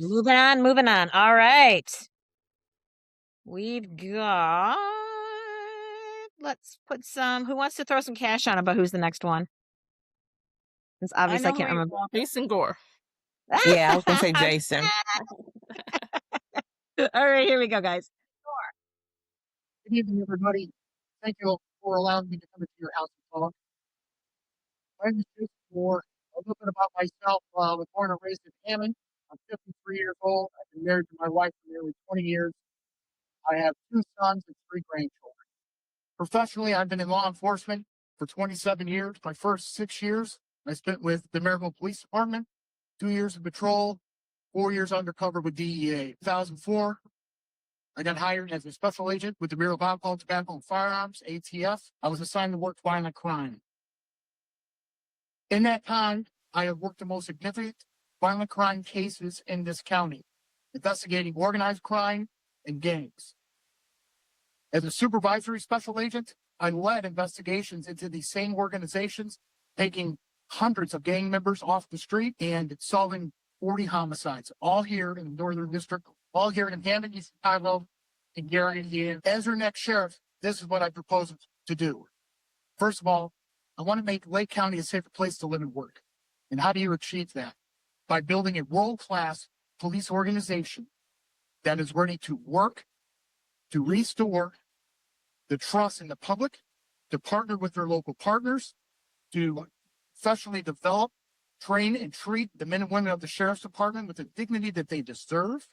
Moving on, moving on. All right. We've got let's put some who wants to throw some cash on about who's the next one? Since I obviously I know can't who you remember. want. Jason Gore. Yeah, I was gonna say Jason. All right, here we go, guys. Good evening, everybody. Thank you for allowing me to come into your house and talk. My name is Jason Gore. A little bit about myself. I was born and raised in Hammond. I'm 53 years old. I've been married to my wife for nearly 20 years. I have two sons and three grandchildren. Professionally, I've been in law enforcement for 27 years. My first 6 years I spent with the Maryville Police Department, 2 years of patrol, 4 years undercover with DEA. 2004, I got hired as a special agent with the Bureau of Alcohol, Tobacco, and Firearms, ATF. I was assigned to work violent crime. In that time, I have worked the most significant violent crime cases in this county, investigating organized crime and gangs. As a supervisory special agent, I led investigations into these same organizations, taking hundreds of gang members off the street and solving 40 homicides, all here in the Northern District, all here in Hammond, East Chicago, and Gary, Indiana. As your next sheriff, this is what I propose to do. First of all, I want to make Lake County a safer place to live and work. And how do you achieve that? By building a world-class police organization that is ready to work, to restore the trust in the public, to partner with their local partners, to professionally develop, train, and treat the men and women of the Sheriff's Department with the dignity that they deserve,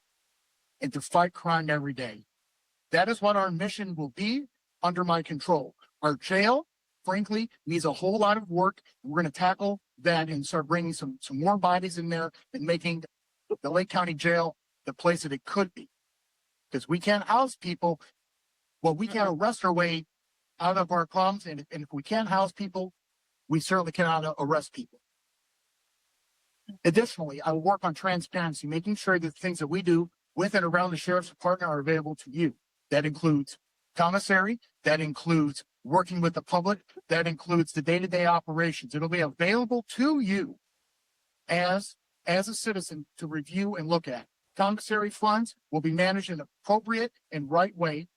and to fight crime every day. That is what our mission will be under my control. Our jail, frankly, needs a whole lot of work. We're going to tackle that and start bringing some more bodies in there and making the Lake County Jail the place that it could be. Because we can't house people. Well, we can't arrest our way out of our problems. And if we can't house people, we certainly cannot arrest people. Additionally, I will work on transparency, making sure that the things that we do with and around the Sheriff's Department are available to you. That includes commissary, that includes working with the public, that includes the day-to-day operations. It'll be available to you as a citizen to review and look at. Commissary funds will be managed in an appropriate and right way.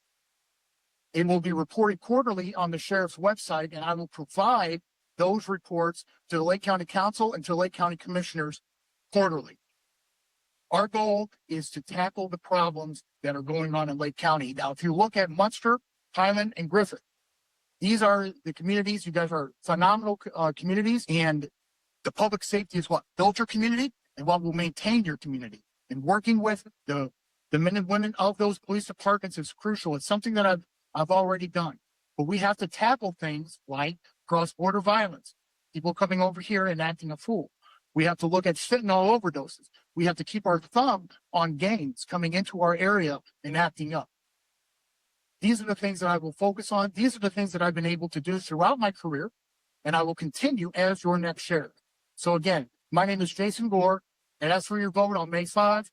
It will be reported quarterly on the sheriff's website, and I will provide those reports to the Lake County Council and to Lake County Commissioners quarterly. Our goal is to tackle the problems that are going on in Lake County. Now, if you look at Munster, Highland, and Griffith, these are the communities. You guys are phenomenal communities, and the public safety is what builds your community and what will maintain your community. And working with the men and women of those police departments is crucial. It's something that I've already done. But we have to tackle things like cross-border violence, people coming over here and acting a fool. We have to look at fentanyl overdoses. We have to keep our thumb on gangs coming into our area and acting up. These are the things that I will focus on. These are the things that I've been able to do throughout my career, and I will continue as your next sheriff. So again, my name is Jason Gore, and as for your vote on May 5,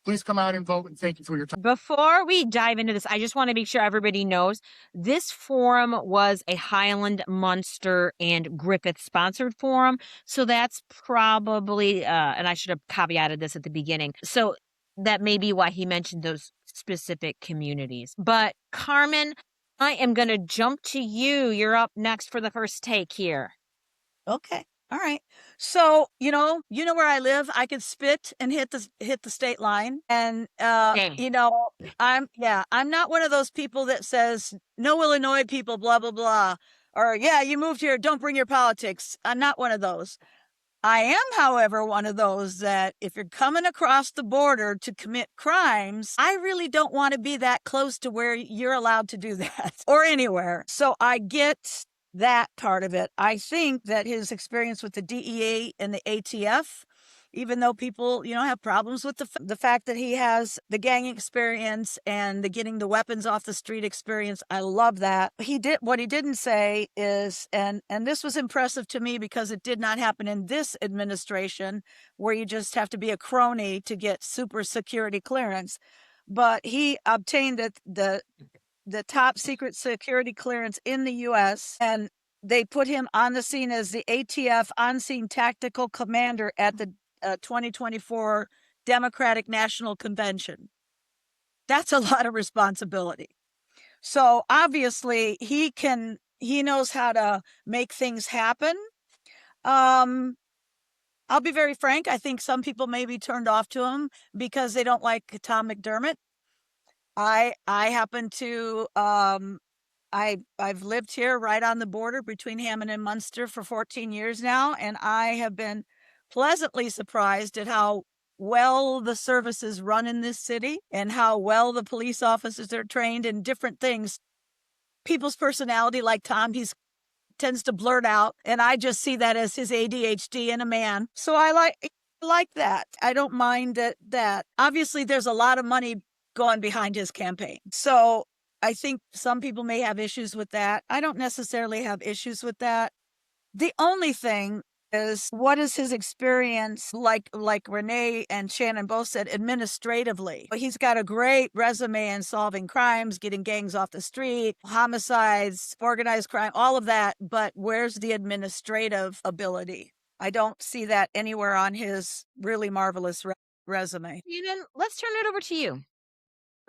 please come out and vote, and thank you for your time. Before we dive into this, I just want to make sure everybody knows this forum was a Highland, Munster, and Griffith sponsored forum. So that's probably, and I should have caveated this at the beginning. So that may be why he mentioned those specific communities. But Carmen, I am going to jump to you. You're up next for the first take here. Okay. All right. So, where I live, I could spit and hit the state line. And, I'm not one of those people that says, no Illinois people, blah, blah, blah. Or, yeah, you moved here. Don't bring your politics. I'm not one of those. I am, however, one of those that if you're coming across the border to commit crimes, I really don't want to be that close to where you're allowed to do that or anywhere. So I get that part of it. I think that his experience with the DEA and the ATF, even though people, have problems with the fact that he has the gang experience and the getting the weapons off the street experience, I love that. What he didn't say is, and this was impressive to me because it did not happen in this administration where you just have to be a crony to get super security clearance, but he obtained the top secret security clearance in the U.S., and they put him on the scene as the ATF on-scene tactical commander at the 2024 Democratic National Convention. That's a lot of responsibility. So obviously he knows how to make things happen. I'll be very frank. I think some people may be turned off to him because they don't like Tom McDermott. I happen to I've lived here right on the border between Hammond and Munster for 14 years now, and I have been pleasantly surprised at how well the services run in this city and how well the police officers are trained in different things. People's personality, like Tom, he's tends to blurt out, and I just see that as his ADHD in a man. So I like that. I don't mind that. Obviously, there's a lot of money going behind his campaign. So I think some people may have issues with that. I don't necessarily have issues with that. The only thing is, what is his experience like Renee and Shannon both said, administratively? He's got a great resume in solving crimes, getting gangs off the street, homicides, organized crime, all of that. But where's the administrative ability? I don't see that anywhere on his really marvelous resume. Shannon, let's turn it over to you.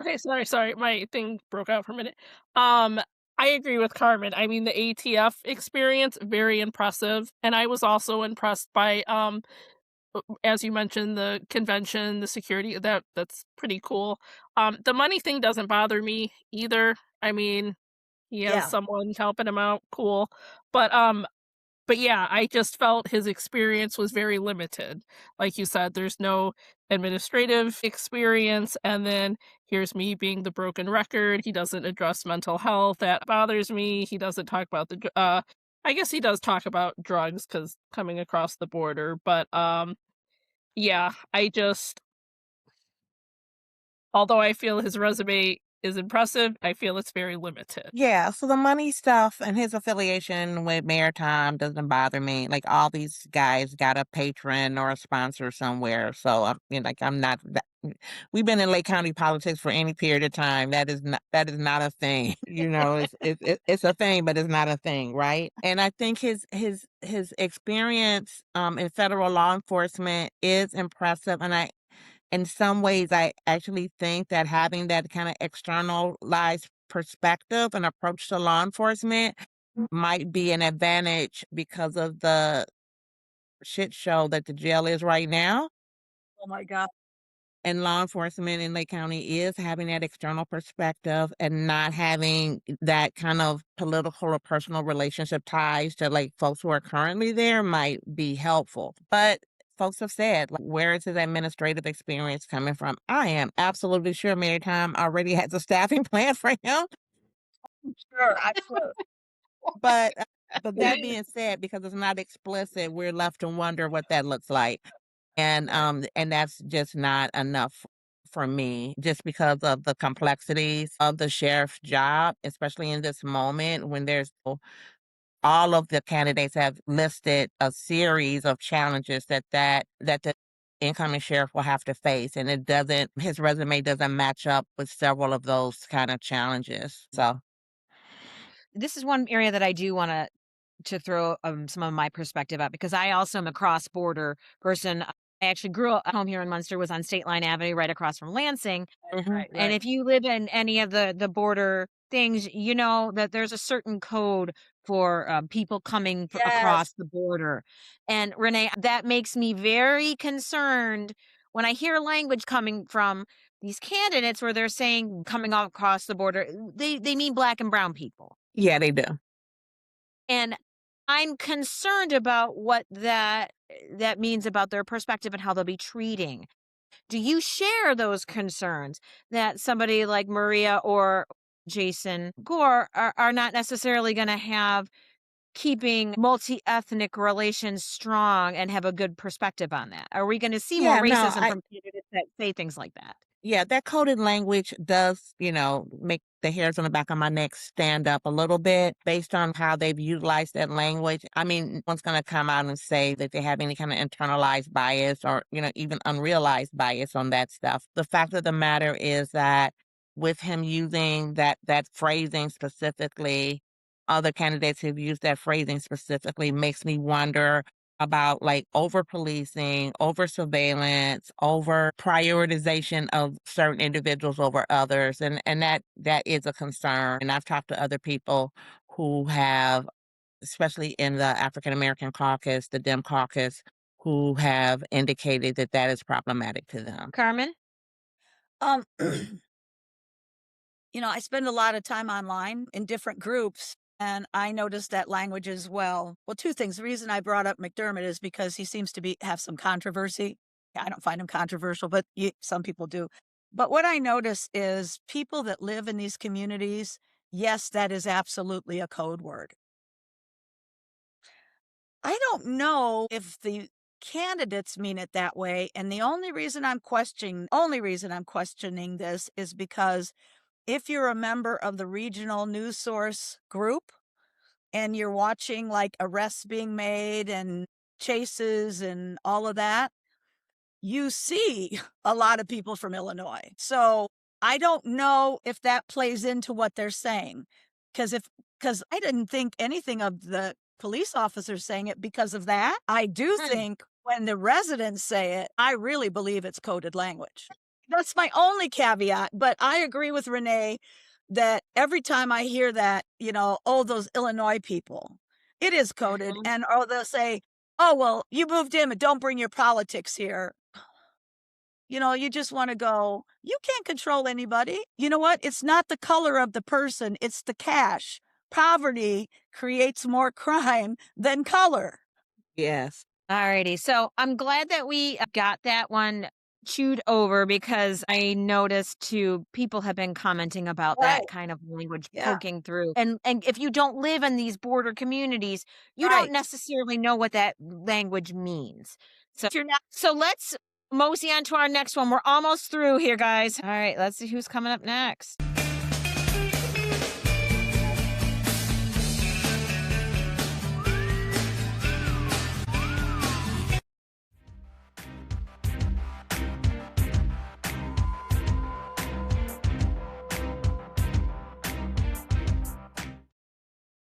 Okay, sorry, my thing broke out for a minute. I agree with Carmen. I mean, the ATF experience, very impressive. And I was also impressed by, as you mentioned, the convention, the security, that's pretty cool. The money thing doesn't bother me either. I mean, he has someone helping him out, cool. But yeah, I just felt his experience was very limited. Like you said, there's no administrative experience, and then here's me being the broken record. He doesn't address mental health. That bothers me. He doesn't talk about I guess he does talk about drugs because coming across the border, but yeah, although I feel his resume is impressive, I feel it's very limited. Yeah, so the money stuff and his affiliation with Mayor Tom doesn't bother me. Like, all these guys got a patron or a sponsor somewhere. So I'm not that. We've been in Lake County politics for any period of time. That is not a thing. It's a thing, but it's not a thing, right? And I think his experience in federal law enforcement is impressive, and in some ways, I actually think that having that kind of externalized perspective and approach to law enforcement might be an advantage because of the shit show that the jail is right now. Oh my God. And law enforcement in Lake County is having that external perspective and not having that kind of political or personal relationship ties to like folks who are currently there might be helpful. But folks have said, like, where is his administrative experience coming from? I am absolutely sure Mayor Tom already has a staffing plan for him. Sure, I'm sure. But that being said, because it's not explicit, we're left to wonder what that looks like. And that's just not enough for me, just because of the complexities of the sheriff's job, especially in this moment when there's all of the candidates have listed a series of challenges that the incoming sheriff will have to face, and his resume doesn't match up with several of those kind of challenges. So This is one area that I do want to throw some of my perspective out, because I also am a cross-border person. I actually grew up home here in Munster, was on State Line Avenue right across from Lansing. Right. And if you live in any of the border things, you know that there's a certain code for people coming across the border. And Renee, that makes me very concerned when I hear language coming from these candidates where they're saying coming across the border, they mean black and brown people. yeah, they do. And I'm concerned about what that means about their perspective and how they'll be treating. Do you share those concerns that somebody like Maria or Jason Gore are not necessarily going to have keeping multi-ethnic relations strong and have a good perspective on that? Are we going to see more Yeah, no, racism from candidates that say things like that? yeah, that coded language does, make the hairs on the back of my neck stand up a little bit based on how they've utilized that language. I mean, no one's going to come out and say that they have any kind of internalized bias or, even unrealized bias on that stuff. The fact of the matter is that with him using that phrasing specifically, other candidates who've used that phrasing specifically makes me wonder about like over policing, over surveillance, over prioritization of certain individuals over others. And that is a concern. And I've talked to other people who have, especially in the African American caucus, the Dem caucus, who have indicated that that is problematic to them. Carmen? Um, I spend a lot of time online in different groups, and I noticed that language as well. Well, two things. The reason I brought up McDermott is because he seems to have some controversy. I don't find him controversial, but some people do. But what I notice is people that live in these communities, yes, that is absolutely a code word. I don't know if the candidates mean it that way, and the only reason I'm questioning this is because if you're a member of the regional news source group and you're watching like arrests being made and chases and all of that, you see a lot of people from Illinois. So I don't know if that plays into what they're saying. Because I didn't think anything of the police officers saying it because of that. I do think when the residents say it, I really believe it's coded language. That's my only caveat, but I agree with Renee that every time I hear that, oh, those Illinois people, it is coded. And or they'll say, oh, well, you moved in, but don't bring your politics here. You just want to go, you can't control anybody. You know what? It's not the color of the person, it's the cash. Poverty creates more crime than color. Yes. Alrighty. So I'm glad that we got that one chewed over because I noticed too people have been commenting about Right. that kind of language Yeah. poking through. And if you don't live in these border communities, you Right. don't necessarily know what that language means. So if you're not, so let's mosey on to our next one. We're almost through here, guys. All right, let's see who's coming up next.